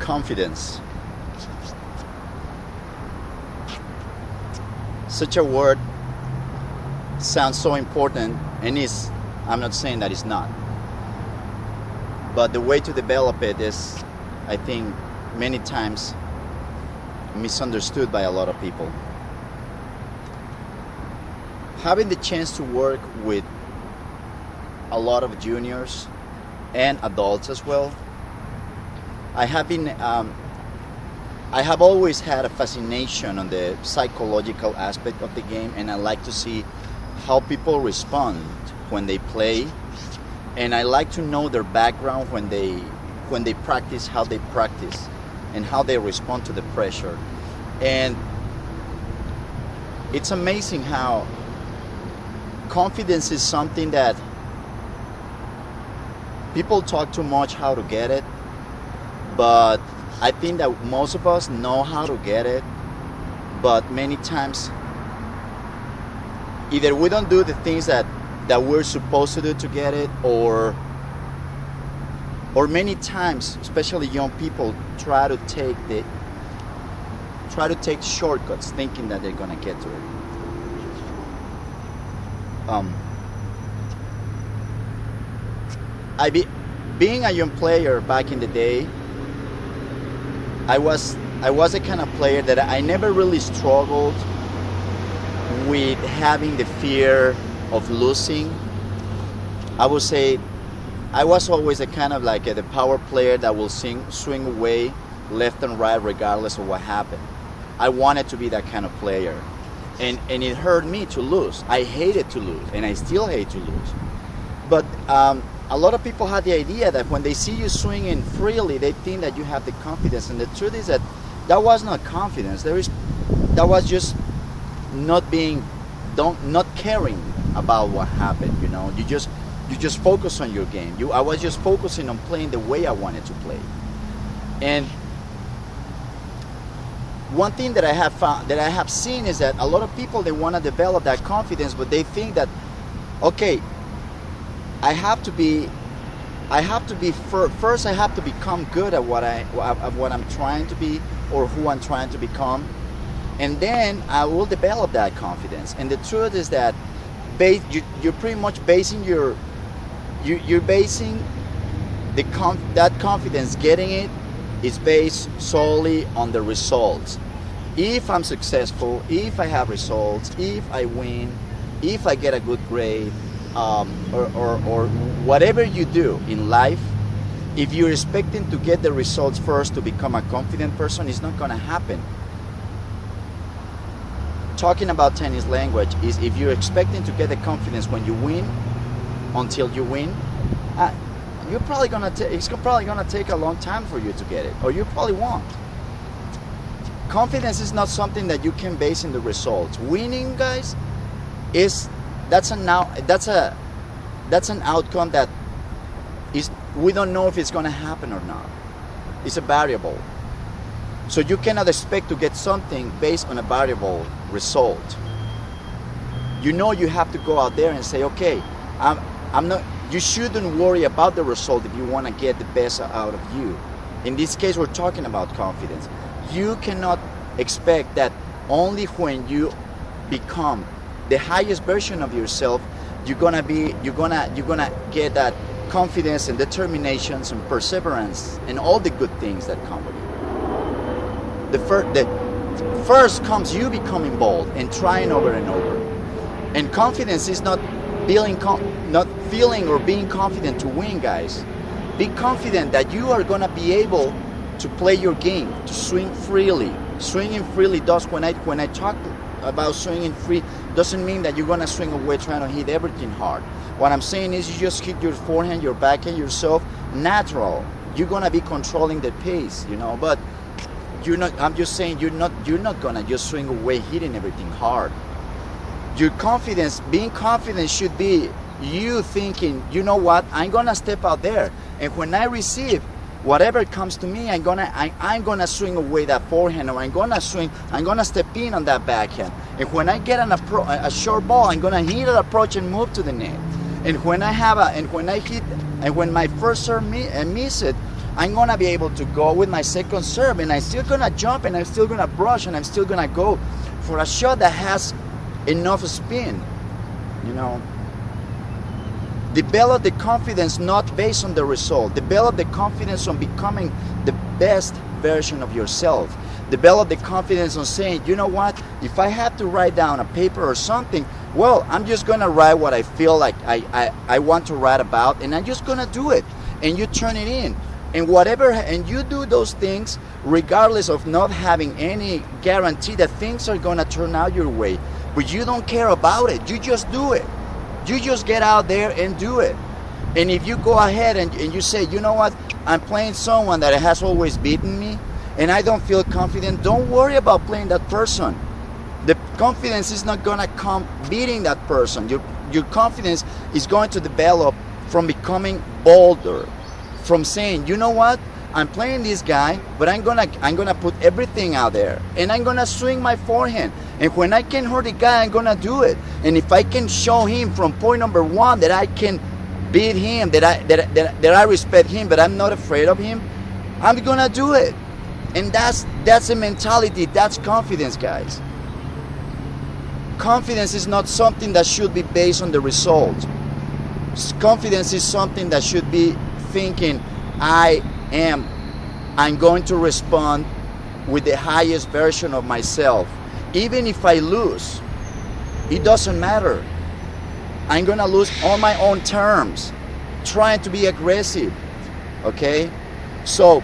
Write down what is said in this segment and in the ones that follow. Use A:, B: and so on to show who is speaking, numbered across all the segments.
A: Confidence. Such a word sounds so important, and is, I'm not saying that it's not. But the way to develop it is, I think, many times misunderstood by a lot of people. Having the chance to work with a lot of juniors and adults as well, I have always had a fascination on the psychological aspect of the game, and I like to see how people respond when they play, and I like to know their background when they practice, how they practice, and how they respond to the pressure. And it's amazing how confidence is something that people talk too much how to get it, but I think that most of us know how to get it, but many times either we don't do the things that we're supposed to do to get it, or many times, especially young people, try to take shortcuts thinking that they're gonna get to it. Being a young player back in the day, I was a kind of player that I never really struggled with having the fear of losing. I would say I was always a kind of like the power player that will swing away left and right regardless of what happened. I wanted to be that kind of player, and it hurt me to lose. I hated to lose, and I still hate to lose. But a lot of people had the idea that when they see you swinging freely, they think that you have the confidence, and the truth is that was not confidence. That was just not caring about what happened. You know, you just focus on your game. I was just focusing on playing the way I wanted to play. And one thing that I have seen is that a lot of people, they want to develop that confidence, but they think that, okay, first I have to become good at what I'm trying to be, or who I'm trying to become, and then I will develop that confidence. And the truth is that you're pretty much basing that confidence, getting it, is based solely on the results. If I'm successful, if I have results, if I win, if I get a good grade, or whatever you do in life, if you're expecting to get the results first to become a confident person, it's not going to happen. Talking about tennis language is, if you're expecting to get the confidence when you win, until you win, it's probably gonna take a long time for you to get it, or you probably won't. Confidence is not something that you can base in the results. Winning, guys, that's an outcome that we don't know if it's gonna happen or not. It's a variable. So you cannot expect to get something based on a variable result. You know, you have to go out there and say, okay, you shouldn't worry about the result if you want to get the best out of you. In this case, we're talking about confidence. You cannot expect that only when you become the highest version of yourself, you're gonna get that confidence and determination and perseverance and all the good things that come with it. The first comes you becoming bold and trying over and over. And confidence is not feeling or being confident to win, guys. Be confident that you are gonna be able to play your game, to swing freely. Swinging freely does, when I talk about swinging free, doesn't mean that you're gonna swing away trying to hit everything hard. What I'm saying is, you just hit your forehand, your backhand, yourself natural. You're gonna be controlling the pace, you know. But you're not. I'm just saying, you're not gonna just swing away hitting everything hard. Your confidence, being confident, should be you thinking, you know what, I'm gonna step out there, and when I receive whatever comes to me, I'm gonna swing away that forehand, or I'm gonna step in on that backhand. And when I get a short ball, I'm gonna hit an approach and move to the net. And when my first serve miss it, I'm gonna be able to go with my second serve, and I'm still gonna jump, and I'm still gonna brush, and I'm still gonna go for a shot that has enough spin. You know, develop the confidence not based on the result. Develop the confidence on becoming the best version of yourself. Develop the confidence on saying, you know what, if I have to write down a paper or something, well, I'm just gonna write what I feel like I want to write about, and I'm just gonna do it. And you turn it in. And whatever, and you do those things regardless of not having any guarantee that things are gonna turn out your way. But you don't care about it. You just do it. You just get out there and do it. And if you go ahead and you say, you know what, I'm playing someone that has always beaten me and I don't feel confident, don't worry about playing that person. The confidence is not gonna come beating that person. Your confidence is going to develop from becoming bolder, from saying, you know what, I'm playing this guy, but I'm gonna put everything out there, and I'm gonna swing my forehand. And when I can hurt the guy, I'm gonna do it. And if I can show him from point number one that I can beat him, that I respect him, but I'm not afraid of him, I'm gonna do it. And that's a mentality. That's confidence, guys. Confidence is not something that should be based on the result. Confidence is something that should be thinking, I'm going to respond with the highest version of myself. Even if I lose, it doesn't matter. I'm gonna lose on my own terms, trying to be aggressive. Okay? So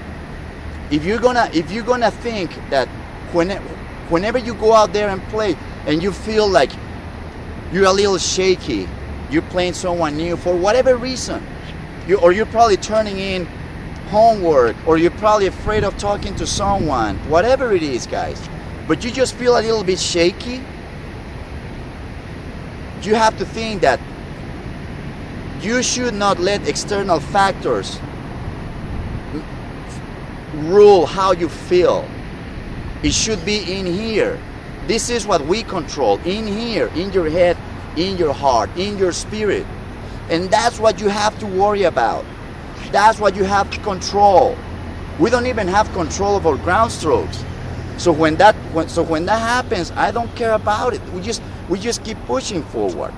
A: if you're gonna think that whenever you go out there and play and you feel like you're a little shaky, you're playing someone new for whatever reason, you're probably turning in homework, or you're probably afraid of talking to someone, whatever it is, guys, but you just feel a little bit shaky, you have to think that you should not let external factors rule how you feel. It should be in here. This is what we control, in here, in your head, in your heart, in your spirit. And that's what you have to worry about. That's what you have to control. We don't even have control of our ground strokes. So when that happens, I don't care about it. We just keep pushing forward.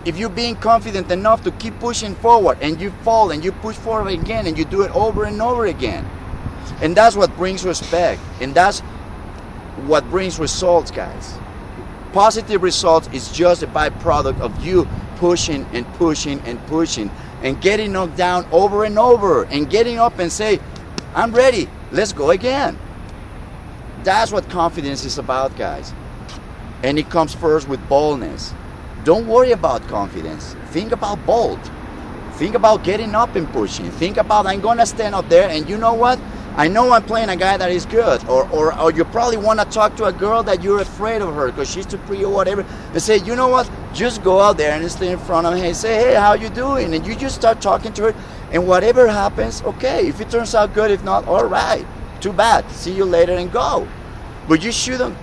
A: If you're being confident enough to keep pushing forward, and you fall and you push forward again, and you do it over and over again, and that's what brings respect, and that's what brings results, guys. Positive results is just a byproduct of you pushing and pushing and pushing and getting knocked down over and over and getting up and say, I'm ready, let's go again. That's what confidence is about, guys. And it comes first with boldness. Don't worry about confidence. Think about bold. Think about getting up and pushing. Think about, I'm gonna stand up there, and you know what? I know I'm playing a guy that is good, or you probably want to talk to a girl that you're afraid of her because she's too pretty or whatever, and say, you know what, just go out there and stand in front of her and say, hey, how you doing? And you just start talking to her, and whatever happens, okay. If it turns out good, if not, all right, too bad, see you later, and go. But you shouldn't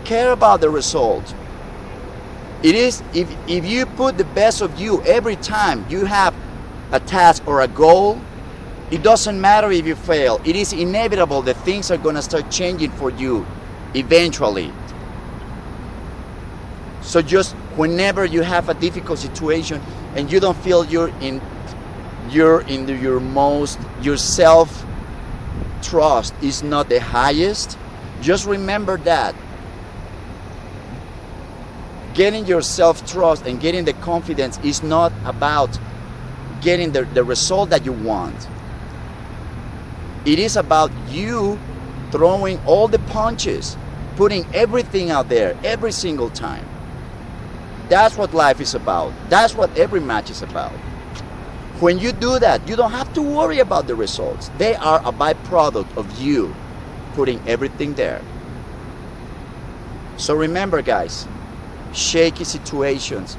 A: care about the result. It is, if you put the best of you every time you have a task or a goal, it doesn't matter if you fail. It is inevitable that things are going to start changing for you eventually. So just whenever you have a difficult situation and you don't feel your self-trust is not the highest, just remember that. Getting your self-trust and getting the confidence is not about getting the result that you want. It is about you throwing all the punches, putting everything out there every single time. That's what life is about. That's what every match is about. When you do that, you don't have to worry about the results. They are a byproduct of you putting everything there. So remember, guys, shaky situations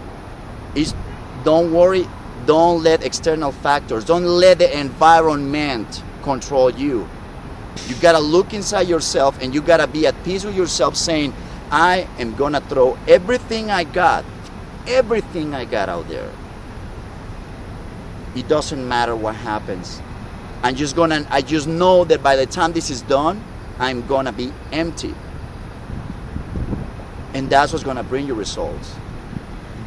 A: don't worry, don't let external factors, don't let the environment control you. You gotta look inside yourself, and you gotta be at peace with yourself, saying, I am gonna throw everything I got out there. It doesn't matter what happens. I just know that by the time this is done, I'm gonna be empty. And that's what's gonna bring you results.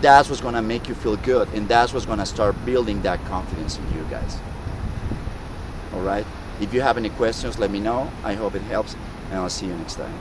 A: That's what's gonna make you feel good, and that's what's gonna start building that confidence in you guys. All right? If you have any questions, let me know. I hope it helps, and I'll see you next time.